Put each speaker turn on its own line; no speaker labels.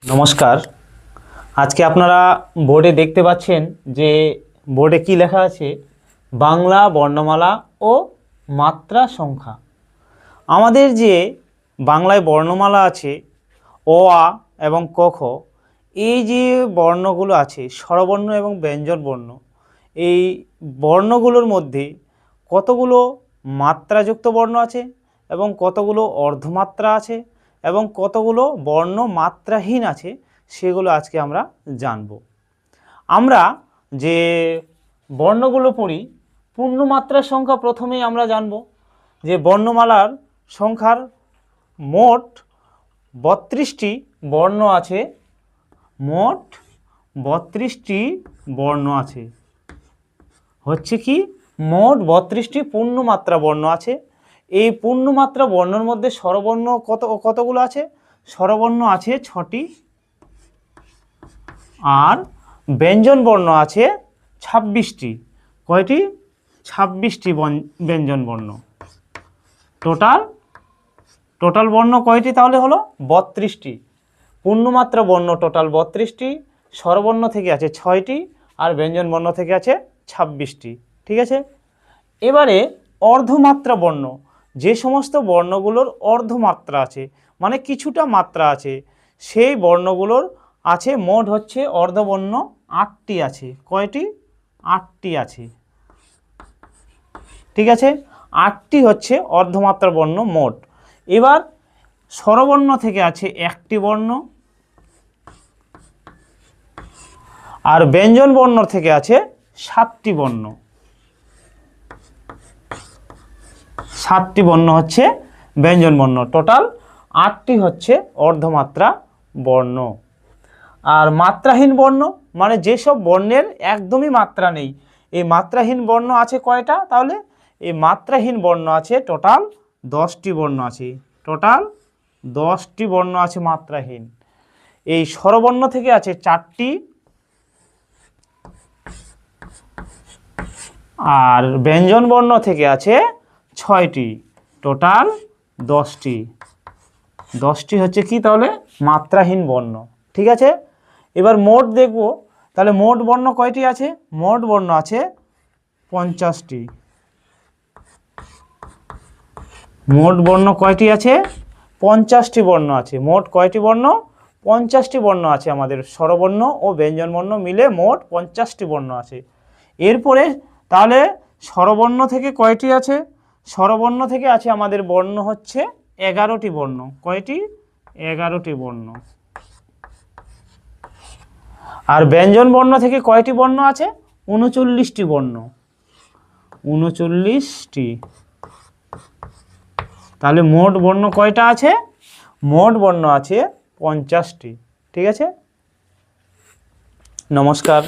নমস্কার। আজকে আপনারা বোর্ডে দেখতে পাচ্ছেন যে বোর্ডে কি লেখা আছে, বাংলা বর্ণমালা ও মাত্রা সংখ্যা। আমাদের যে বাংলায় বর্ণমালা আছে অ আ এবং ক খ, এই যে বর্ণগুলো আছে স্বরবর্ণ এবং ব্যঞ্জন বর্ণ, এই বর্ণগুলোর মধ্যে কতগুলো মাত্রাযুক্ত বর্ণ আছে এবং কতগুলো অর্ধমাত্রা আছে এবং কতগুলো বর্ণ মাত্রাহীন আছে, সেগুলো আজকে আমরা জানব। আমরা যে বর্ণগুলো পড়ি, পূর্ণমাত্রার সংখ্যা প্রথমেই আমরা জানব যে বর্ণমালার সংখ্যার মোট 32টি বর্ণ আছে। মোট 32টি বর্ণ আছে, হচ্ছে কি মোট 32টি পূর্ণমাত্রা বর্ণ আছে। এই পূর্ণমাত্রা বর্ণের মধ্যে স্বরবর্ণ কতগুলো আছে? স্বরবর্ণ আছে 6টি আর ব্যঞ্জন বর্ণ আছে 26টি। কয়টি? 26টি ব্যঞ্জন বর্ণ। টোটাল বর্ণ কয়টি তাহলে হলো? 32টি। পূর্ণমাত্রা বর্ণ টোটাল 32টি, স্বরবর্ণ থেকে আছে 6টি আর ব্যঞ্জন বর্ণ থেকে আছে 26টি। ঠিক আছে। এবারে অর্ধমাত্রা বর্ণ, যে সমস্ত বর্ণগুলোর অর্ধমাত্রা আছে, মানে কিছুটা মাত্রা আছে, সেই বর্ণগুলোর আছে মোট হচ্ছে অর্ধবর্ণ 8টি আছে। কয়টি? 8টি আছে। ঠিক আছে, 8টি হচ্ছে অর্ধমাত্রা বর্ণ মোট। এবার স্বরবর্ণ থেকে আছে 1টি বর্ণ আর ব্যঞ্জন বর্ণ থেকে আছে 7টি বর্ণ। 7টি বর্ণ হচ্ছে ব্যঞ্জন বর্ণ। টোটাল 8টি হচ্ছে অর্ধমাত্রা বর্ণ। আর মাত্রাহীন বর্ণ মানে যেসব বর্ণের একদমই মাত্রা নেই, এই মাত্রাহীন বর্ণ আছে কয়টা? তাহলে এই মাত্রাহীন বর্ণ আছে টোটাল 10টি বর্ণ আছে। টোটাল 10টি বর্ণ আছে মাত্রাহীন। এই স্বরবর্ণ থেকে আছে 4টি আর ব্যঞ্জন বর্ণ থেকে আছে 6টি। টোটাল 10টি। 10টি হচ্ছে কি তাহলে? মাত্রাহীন বর্ণ। ঠিক আছে। এবার মোট দেখব, তাহলে মোট বর্ণ কয়টি আছে? মোট বর্ণ আছে 50টি। মোট বর্ণ কয়টি আছে? 50টি বর্ণ আছে। মোট কয়টি বর্ণ? 50টি বর্ণ আছে। আমাদের স্বরবর্ণ ও ব্যঞ্জন বর্ণ মিলে মোট 50টি বর্ণ আছে। এরপরে তাহলে স্বরবর্ণ থেকে কয়টি আছে? স্বরবর্ণ থেকে আছে আমাদের বর্ণ হচ্ছে 11টি বর্ণ। কয়টি? 11টি বর্ণ। আর ব্যঞ্জন বর্ণ থেকে কয়টি বর্ণ আছে? 39টি বর্ণ। 39টি। তাহলে মোট বর্ণ কয়টা আছে? মোট বর্ণ আছে 50টি। ঠিক আছে। নমস্কার।